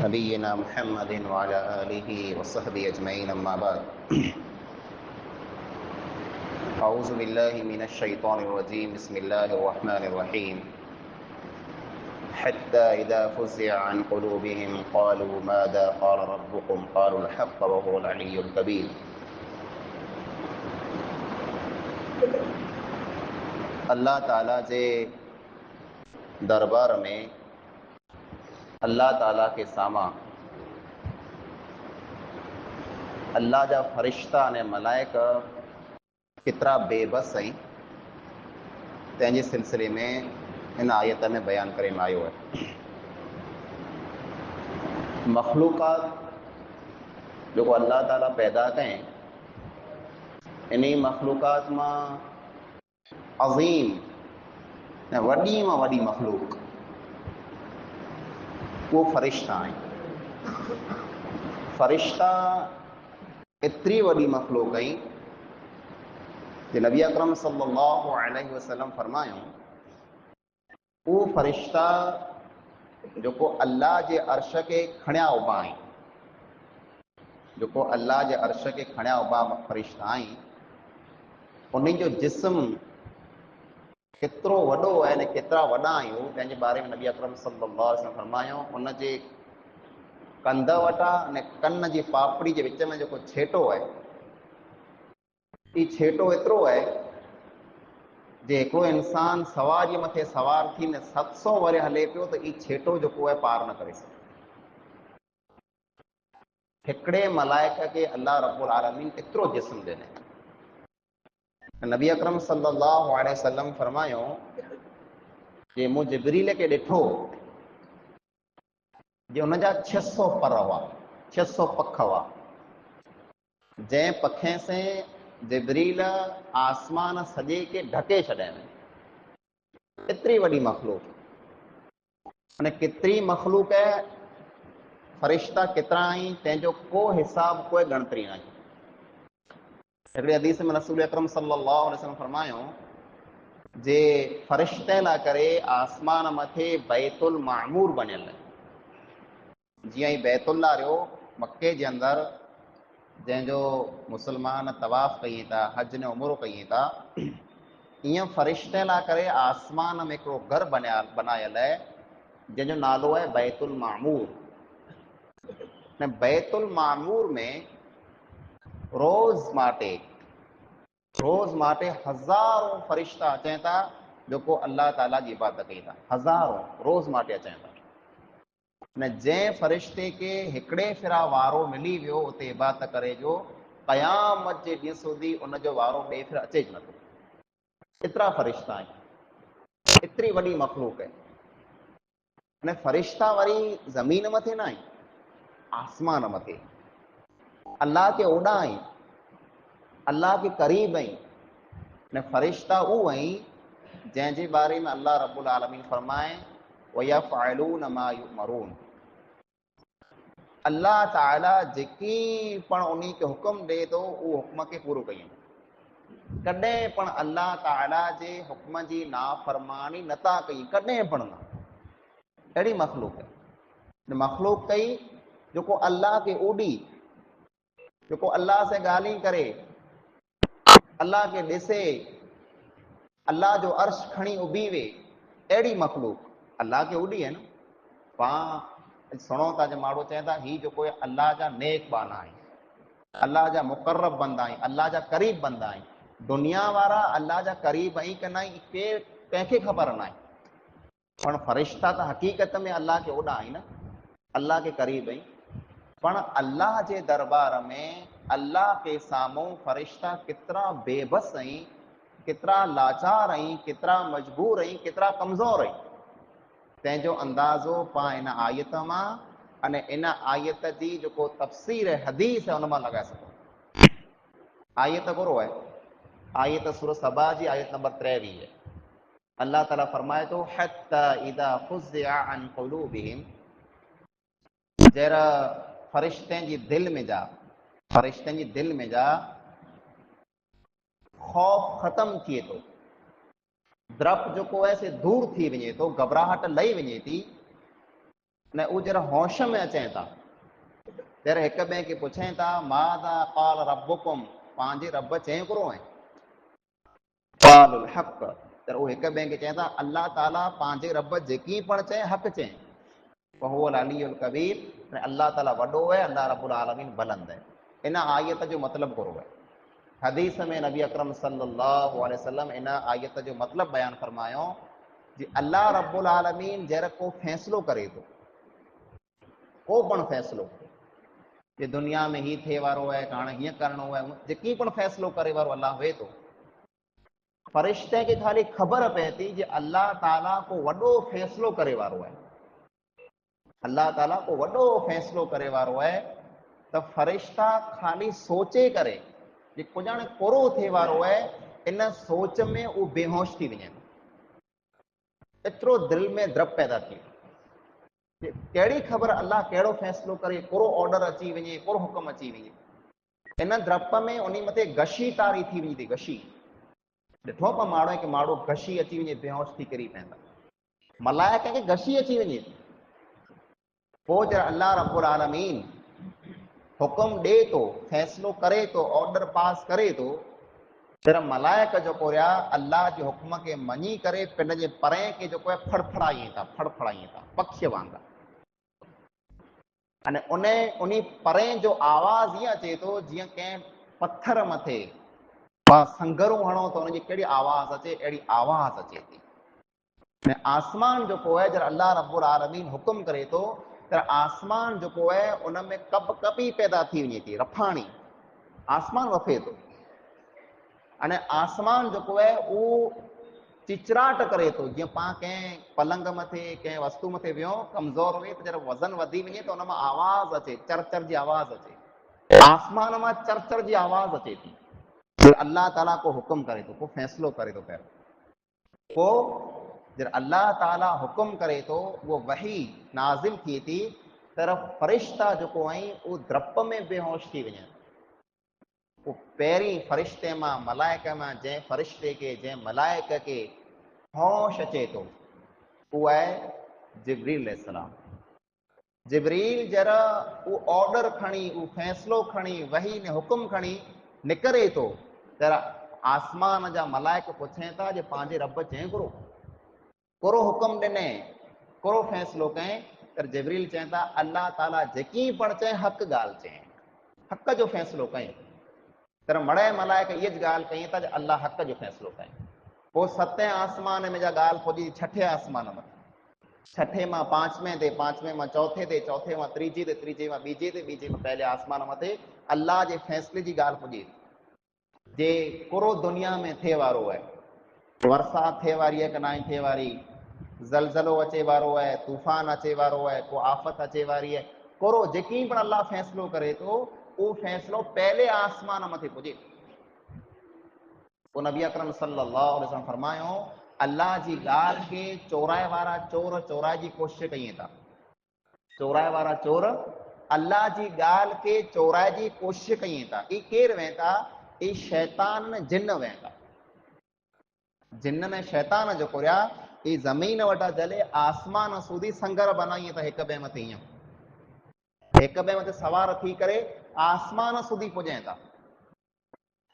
नबीना मुहम्मदिन व अला आलिहि व सहबिहि अजमईन अम्मा बाद। अऊज़ु बिल्लाहि मिनश शैतानिर रजीम। बिस्मिल्लाहिर रहमानिर रहीम। हत्ता इज़ा फ़ुज़िअ अन क़ुलूबिहिम क़ालू माज़ा क़ाल रब्बुकुम क़ालुल हक़्क़ व हुवल अलिय्युल कबीर। अल्लाह ताला जे दरबार में अल्लाह ताला के सामा अल्लाह जा फरिश्ता ने मलाइका कितरा बेबस आई तंहिंजे सिलसिले में इन आयत में बयान करे में आयो है। मखलूक़ात जो अल्लाह ताला पैदा करें, इन्हीं मखलूक़ात मां अज़ीम वॾी मां वॾी मखलूक वो फरिश्ता आहिनि। फरिश्ता एतिरी वॾी मखलूक आई कि नबी अकरम सल्लल्लाहु अलैहि वसल्लम फरमायो, वो फरिश्ता जो को अल्लाह जे अर्श के खणिया उबा आहिनि, जो को अल्लाह जे अर्श के खणिया उबा फरिश्ता आहिनि, उन्हनि जो जिस्म केतिरो वॾो आहे ने केतिरा वॾा आहियूं, तंहिंजे बारे में नबी अकरम सल्लल्लाहु अलैहि वसल्लम फरमायो, उन जे कंध वटा ने कन जी पापड़ी जे विच में जेको छेटो आहे, ई छेटो एतिरो आहे जे हिकिड़ो इंसान सवार जे मथे सवार थी ने 700 वरे हले पियो त ई छेटो जेको आहे पार न करे सघे। हिकिड़े मलाइका खे अल्लाह रब्बुल आलमीन एतिरो जिस्म ॾिने। नबी अकरम सल्लल्लाहु अलैहि वसल्लम फरमायो जे मूं जिब्रील खे ॾिठो जे हुन जा 600 पर हुआ, 600 पख हुआ, जंहिं पखें से जिब्रील आसमान सॼे के ढके छॾियनि। एतिरी वॾी मखलूक, अने केतिरी मखलूक है, फरिश्ता केतिरा आहिनि, तंहिंजो को हिसाब कोई गणतरी न आहे। हिकिड़ी हदीस में रसूल अकरम सल्लल्लाहु अलैहि वसल्लम फरमायो जे फरिश्ते लाइ करे आसमान मथे बैतुल मामूर बनियल आहे। जीअं ई बैतुल्ला रहियो मक्के जे अंदरि, जंहिंजो मुसलमान तवाफ़ कई था, हज ने उमरो कई था, ईअं फरिश्ते लाइ करे आसमान में हिकिड़ो घर बनायल आहे जंहिंजो नालो आहे बैतुल मामूर। ने बैतुल मामूर में रोज़ माटे हज़ारों फरिश्ता अचनि था जेको अल्लाह ताला जी इबादत कई था। हज़ारों रोज़ माटे अचनि था। ने जंहिं फरिश्ते के हिकिड़े फिरा वारो मिली वियो उते इबादत करे जो, क़यामत जे ॾींहं सूदी उनजो वारो ॿिए फिर अचे ज नथो। एतिरा फरिश्ता आहिनि, एतिरी वॾी मखलूक आहे। ने फरिश्ता वरी ज़मीन मथे न आहिनि, आसमान मथे अल्लाह के ओॾा आहिनि, अल्लाह के क़रीब आहिनि। ने फरिश्ता उहो आहिनि जंहिंजे बारे में अल्लाह रब्बुल आलमीन फरमाए वयफ़अलून मा युअमरून। अल्लाह ताला जेकी पण उन्हीं के हुक्म ॾे थो उहो हुक्म खे पूरो कयूं। कॾहिं पण अल्लाह ताला जे हुक्म जी नाफ़रमानी नथा कई, कॾहिं पण न। अहिड़ी मखलूक है, मखलूक कई जेको अल्लाह के उॾी, जेको अल्लाह से ॻाल्हि करे, अल्लाह के ॾिसे, अल्लाह जो अर्श खणी उभी वे। अहिड़ी मखलूक अल्लाह के उॾी है न। पाण सुनो था जो माण्हू चवनि था ही जेको अल्लाह जा नेक बाना आहिनि, अल्लाह जा मुक़र्रब बंदा आहिनि, अल्लाह जा क़रीब बंदा आहिनि। दुनिया वारा अल्लाह जा क़रीब आहिनि की न कंहिंखे ख़बर न आहे, पण फरिश्ता त हक़ीक़त में अल्लाह के ओॾा आहिनि, अल्लाह के क़रीब आहिनि। पण अल्लाह जे दरबार में अल्लाह के साम्हूं फरिश्ता केतिरा बेबस आहिनि, केतिरा लाचार आहिनि, केतिरा मजबूर आहिनि, केतिरा कमज़ोर आहिनि। तंहिंजो अंदाज़ो पाण इन आयत मां अने इन आयत जी जेको तफ़सीर हदीस है उन मां लॻाए सघूं। आयत घुरो आहे, आयत सूरत सबा जी आयत नंबर 23 है। अल्लाह ताला फरमाए थो हत्ता इज़ा फ़ुज़िअ अन क़ुलूबिहिम, जरा फरिश्तनि जी दिलि में जा ख़ौफ़ ख़त्म थिए थो, डप जेको आहे से दूर थी वञे थो, घबराहट लही वञे थी। ने उ जरा होश में अचें था तेरे हिक ॿिए खे पुछें था माज़ा क़ाल रब्बुकुम पंहिंजे रब चएं हिकिड़ो आहे क़ालुल हक़ त उ हिक ॿिए खे चएं था अल्लाह ताला पंहिंजे रब जेकी पण चएं हक़ चएं वहुवल अलीयुल कबीर अल्लाह ताला वॾो है अल्लाह रब्बुल आलमीन बुलंद है इन आयत जो मतलब करो है हदीस में नबी अकरम सल्लल्लाहु अलैहि वसल्लम इन आयत जो मतलब बयान फरमायो जी अल्लाह रब्बुल आलमीन जर को फैसलो करे तो को पण फैसलो ये दुनिया में ही थे वारो है हाणे हीअं करणो है जेकी पण फैसलो करे वारो अल्लाह हुए तो फरिश्ते खे खाली ख़बर पए थी जी अल्लाह ताला को वॾो फैसलो करे वारो है अल्लाह ताला को वॾो फैसलो करे वारो है तो फरिश्ता खाली सोचे करे जे कुछ ॼण कोरो थिए वारो है इन सोच में वो बेहोश थी वञे एतिरो दिल में द्रप पैदा थी कहिड़ी ख़बर अल्लाह कहिड़ो फैसलो करे कहिड़ो ऑर्डर अची वञे कहिड़ो हुकुम अची वञे इन द्रप में उन मथे गशी तारी थी वञे थी गशी ॾिठो पियो माण्हू खे माण्हू गशी अची वञे बेहोश थी किरी पवंदा मलाइक खे गशी अची वञे थी पोइ जॾहिं अल्लाह रब्बुल आलमीन हुकुम ॾे थो फैसलो करे थो ऑर्डर पास करे थो फिर मलाइक जो कोरिया अल्लाह जे हुक्म के मञी करे पिंड जे परें के जो कोई फड़फड़ाई था पक्षी वांगा अने उन्हीं परें जो आवाज ये अचे तो जियां के पत्थर मथे संगरू हणो तो उनजी केड़ी आवाज अचे एड़ी आवाज अचे थी ने आसमान जो को है जर अल्लाह रब्बुल आलमीन हुक्म करे तो तर आसमान जो को है उनमें कप कपी पैदा थी वञे थी रफाणी आसमान वफे तो अने आसमान जो को है वो चिचराट करे तो जीअं पां कंहिं पलंग मथे कंहिं वस्तु मथे वियो कमज़ोर हुए तो जरा वज़न वधी वञे तो उनमां आवाज़ अचे चरचर जी आवाज़ अचे आसमान मां चरचर जी आवाज़ अचे थी फिर अल्लाह ताला को हुक्म करे तो को फैसलो करे तो पहिरियों पोइ जर अल्लाह ताला हुक्म करे तो वो वही नाज़िल थिए थी तरफ़ फरिश्ता जेको आहीं उहो द्रप में बेहोश थी वञे वो पहिरीं फरिश्ते मां मलाइक मां जंहिं फरिश्ते के जंहिं मलाइक के होश अचे तो वो है जिब्रील अलैहिस्सलाम जिब्रील जरा वो ऑर्डर खणी वो फैसलो खणी वही ने हुक्म खणी निकरे तो जरा आसमान जा मलाइक पुछे था जे पंहिंजे रब चएं कोरो हुक्म ॾिने कोरो फैसलो कएं तर जिब्रील चएं था अल्लाह ताला जेकी पण चएं हक़ ॻाल्हि चएं हक़ जो फैसलो कएं तर मड़े मलाइक ये ॻाल्हि कई था अल्लाह हक़ जो फैसलो कएं पोइ सतें आसमान में जा ॻाल्हि पुॼी छठे आसमान में छठे मां पांचवें ते पांचवें मां चौथे ते चौथे मां तीजे ते तीजे मां ॿीजे ते ॿीजे मां पहले आसमान मथे अल्लाह जे फैसले जी ॻाल्हि पुॼे जे पूरो दुनिया में थिए वारो है बरसात थिए वारी है कि ना थिए वारी ज़लज़लो अचे वारो है तूफ़ान अचे वारो है को आफ़त अचे वारी है कोरो जेकी पण अल्लाह फैसलो करे तो वो फैसलो पहले आसमान मथे पुॼे वो नबी अकरम सल्लल्लाहु अलैहि वसल्लम फरमायो अल्लाह जी ॻाल्हि खे चोराए वारा चोर चोराए जी कोशिश कई था चोराए वारा चोर अल्लाह जी ॻाल्हि खे चोराए जी कोशिश कई था ई केर वेंदा ई शैतान जिन वेंदा जिन ने शैतान जो कोरिया ई ज़मीन वटा जले आसमान सूदी संगर बनाई था हिक ॿिए मथे ईअं हिक ॿिए मथे सवार थी करे आसमान सूदी पुॼे था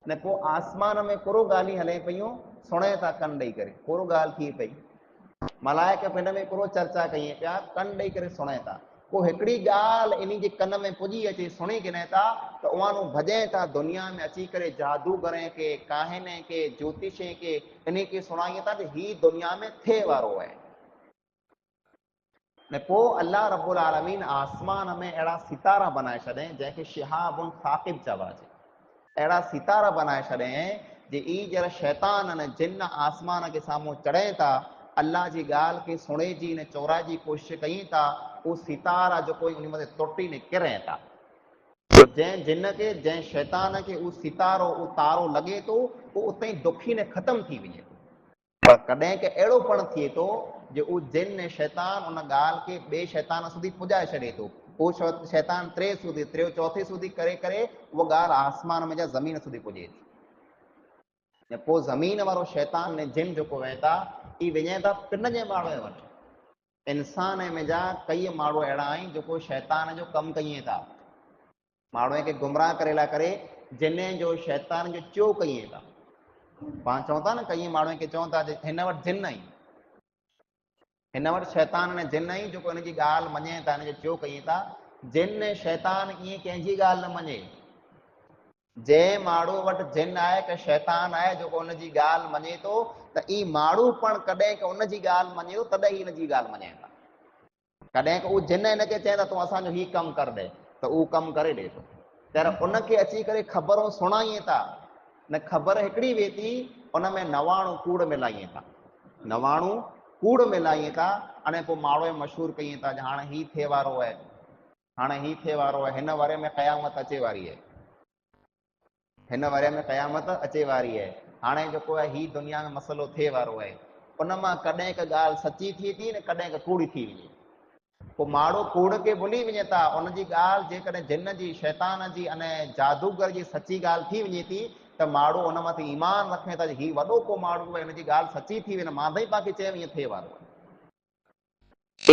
ने पोइ आसमान में कोरो ॻाल्हियूं हले पियूं सुणे था कन ॾेई करे कोरो ॻाल्हि थी पई मलाइक पिंड में कोरो चर्चा कई पिया कन ॾेई करे सुणे था को हिकिड़ी ॻाल्हि इन जे कन में पुॼी अचे सुणी किने था त उहां भॼे था दुनिया में अची करे जादूगरे के काहिने के ज्योतिषे के इन खे सुणाई था त ही दुनिया में थिए वारो है ने पोइ अल्लाह रब्बुल आलमीन आसमान में अहिड़ा सितारा बनाए छॾियईं जंहिंखे शिहाबुन साक़िब चवाजे अहिड़ा सितारा बनाए छॾियईं जे ई जरा शैतान ने जिन आसमान के साम्हूं चढ़े था अल्लाह जी ॻाल्हि खे सुणे जी ने चोराए जी कोशिश कई था उहो सितारा जो कोई उन मथे टुटी ने किरे था जंहिं जिन के जंहिं शैतान के उहो सितारो उहो तारो लॻे थो उहो उते ई दुखी ने ख़तम थी वञे थो पर कॾहिं के अहिड़ो पण थिए थो जे उहो जिन ने शैतान उन ॻाल्हि खे ॿिए शैतान सूदी पुॼाए छॾे थो पोइ शैतान टे सूदी टियों चौथे सूदी करे करे उहा ॻाल्हि आसमान में जा ज़मीन सूदी पुॼे थी ऐं पोइ ज़मीन वारो शैतान ने जिन जेको वेंदा ई वञे था पिन जे माण्हू वटि इंसान में जा कई माण्हू अहिड़ा आहिनि जेको शैतान जो कमु कईं था, माण्हूअ खे गुमराह करे लाइ करे जिन जो शैतान जो चो कईं था। पाण चऊं था न कई माण्हूअ खे चवनि था हिन वटि जिन आई, हिन वटि शैतान ने जिन आई जेको हिनजी ॻाल्हि मञे था, हिनजो चो कईं था। जिन शैतान ईअं कंहिंजी ॻाल्हि न मञे। जंहिं माण्हू वटि जिन आहे के शैतान आहे जेको हुनजी ॻाल्हि मञे थो, त ई माण्हू पण कॾहिं के उनजी ॻाल्हि मञे थो तॾहिं ई हिनजी ॻाल्हि मञे था। कॾहिं के उहो जिन हिनखे चए त तूं असांजो हीउ कमु कर ॾे त उहो कमु करे ॾे थो। त उनखे अची करे ख़बरूं सुणाईं था, न ख़बर हिकिड़ी वेठी उन में 99 कूड़ मिलाइनि था, 99 कूड़ मिलाइनि था। हाणे पोइ माण्हू मशहूरु कईं था हाणे हीउ थिए वारो आहे, हाणे हीउ थिए वारो आहे, हिन वरे में क़यामत अचे वारी आहे, हिन वरे में क़यामत अचे वारी आहे। हाणे जेको आहे हीउ दुनिया में मसइलो थिए वारो आहे। उन मां कॾहिं का ॻाल्हि सची थिए थी न कॾहिं का कूड़ी थी वञे। पोइ माण्हू कूड़ खे भुली वञे था, उनजी ॻाल्हि जेकॾहिं जिन जी शैतान जी अने जादूगर जी सची ॻाल्हि थी वञे थी त माण्हू उन मथे ईमान रखे था हीउ वॾो को माण्हू आहे, हिनजी ॻाल्हि सची थी वञे, मां भई तव्हांखे चयो ईअं थिए वारो आहे।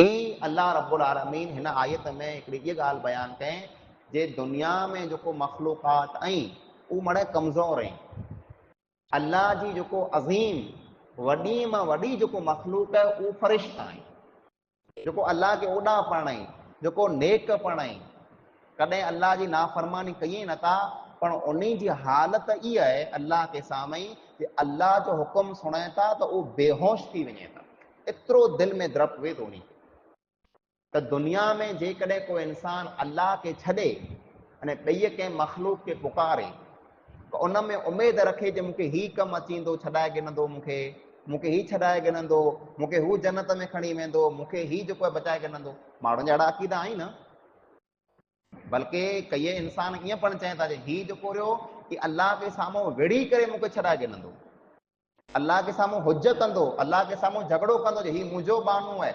ई अल्लाह रब्बुल आलमीन हिन आयत में हिकिड़ी इहा ॻाल्हि बयानु कयईं जे दुनिया में जेको मख़लूक़ात आहिनि उहो मड़े कमज़ोर आहिनि। अल्लाह जी जेको अज़ीम वॾी मां वॾी जेको मख़लूक आहे उहो फ़रिश्ता आहिनि, जेको अल्लाह खे ओॾा पाणाई, जेको नेक पाणाई, कॾहिं अल्लाह जी नाफ़रमानी कई नथा, पर उन जी हालत इहा आहे अल्लाह के साम्हूं कि अल्लाह जो हुकुम सुणे था त उहो बेहोश थी वञे था, एतिरो दिलि में डपु वे थो उन्ही त दुनिया में जेकॾहिं को इंसान अल्लाह खे छॾे अने ॿई कंहिं मख़लूक खे पुकारे त उन में उमेद रखे जे मूंखे हीउ कमु अचींदो छॾाए गिनंदो, मूंखे हीउ छॾाए गिनंदो, मूंखे हू जन्नत में खणी वेंदो, मूंखे हीउ जेको आहे बचाए गिनंदो। माण्हुनि जा अहिड़ा अक़ीदा आहिनि न, बल्कि कई इंसान ईअं पण चवनि था हीउ जेको रहियो कि अल्लाह के साम्हूं विड़ी करे मूंखे छॾाए गिनंदो, अल्लाह के साम्हूं हुज कंदो, अल्लाह के साम्हूं झगड़ो कंदो, हीउ मुंहिंजो बानू आहे,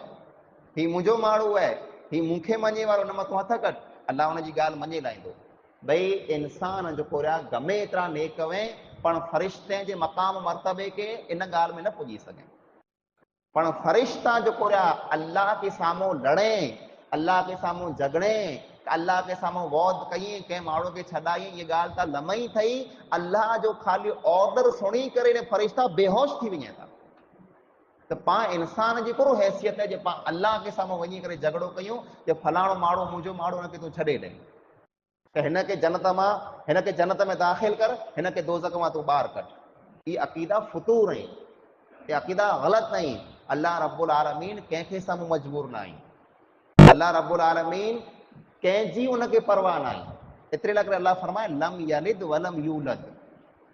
हीउ मुंहिंजो माण्हू आहे, हीउ मूंखे मञे वारो, न मथां हथ कट, अल्लाह हुनजी ॻाल्हि मञे लाहींदो। भई इंसान जेको रहिया गमे एतिरा नेक वे पण फ़रिश्ते जे मक़ाम मर्तबे के इन ॻाल्हि में न पुॼी सघे। पण फ़रिश्ता जेको रहिया अल्लाह के साम्हूं लड़े, अल्लाह के साम्हूं झगड़े, अल्लाह के साम्हूं वौद कई, कंहिं माण्हू खे छॾाई, इहा ॻाल्हि त लमई थई, अल्लाह जो ख़ाली ऑर्डर सुणी करे ने फ़रिश्ता बेहोश थी वञे था। त पाण इंसान जी कहिड़ो हैसियत आहे जे पाण अल्लाह के साम्हूं वञी करे झगड़ो कयूं जे फलाणो माण्हू मुंहिंजो माण्हू हुनखे तूं छॾे ॾे, त हिनखे जन्नत में दाख़िल कर, हिनखे दोज़ख मां तूं ॿाहिरि कढ। इहा अक़ीदा फ़ुतूर आहिनि, इहा अक़ीदा ग़लति आहिनि। अल्लाह रब्बुल आलमीन कंहिंखे साम्हूं मजबूर न आहिनि, अल्लाह रब्बुल आलमीन कंहिंजी उनखे परवाह न आहे। एतिरे लाइ करे अल्लाह फरमाए लम यलिद वलम यूलद,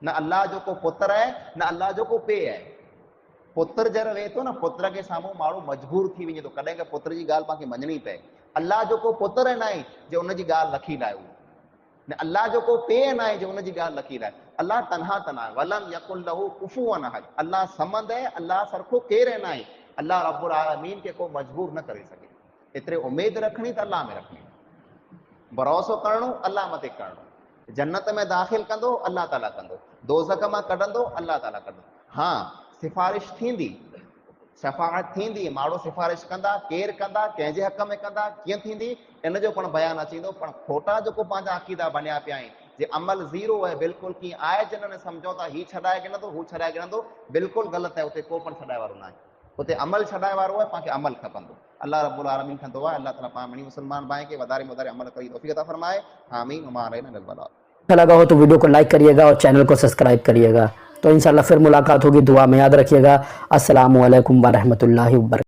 न अल्लाह जो को पुत्र आहे न अल्लाह जो को पे आहे। पुत्र जर वे थो न पुत्र के साम्हूं माण्हू मजबूर थी वञे थो, कॾहिं का पुत्र जी ॻाल्हि पाण खे मञणी पए। अल्लाह जो को पुत्र न आहे जो उनजी ॻाल्हि लखी लाहे, न अल्लाह जो को पे न आहे जो उनजी ॻाल्हि लखी लाहे। अल्लाह तन्हा तना वलम यकुल लहू कुफुवन अहद, अल्लाह समद है, अल्लाह सरखो केर न आहे। अल्लाह रब्बुल आलमीन के को मजबूर न करे सघे। एतिरे उमेद रखणी त अल्लाह में रखणी, भरोसो करणो अल्लाह मथे करणो। जन्नत में दाख़िल कंदो अल्लाह ताला कंदो, दोज़ख मां कढंदो अल्लाह ताला कंदो। हाँ सिफारिश थींदी, शफ़ाअत थींदी, माण्हू सिफारिश कंदा, केर कंदा, कंहिंजे हक़ में कंदा, कीअं थींदी, इन जो पण बयानु अचींदो। पण खोटा जेको पंहिंजा अक़ीदा बणिया पिया आहिनि जे अमल ज़ीरो आहे, बिल्कुलु कीअं आहे जिन सम्झो था हीउ छॾाए गिनंदो हू छॾाए गिनंदो, बिल्कुलु ग़लति आहे। उते को पण छॾाए वारो न आहे, उते अमल छॾाए वारो आहे, पाण खे अमल खपंदो। अल्लाह रब्बुल आलमीन खां दुआ आहे अल्लाह ताला पाण मणी मुस्लमान भाई के वधारे में वधारे अमल करी तौफीक अता फरमाए। आमीन। वमा अलैना इल्लल बलाग। अच्छा लगा हो तो वीडियो को लाइक करिएगा और चैनल को सब्सक्राइब करिएगा। तो इंशाल्लाह फिर मुलाकात होगी, दुआ में याद रखिएगा। अस्सलामु अलैकुम व रहमतुल्लाहि व बरकातहू।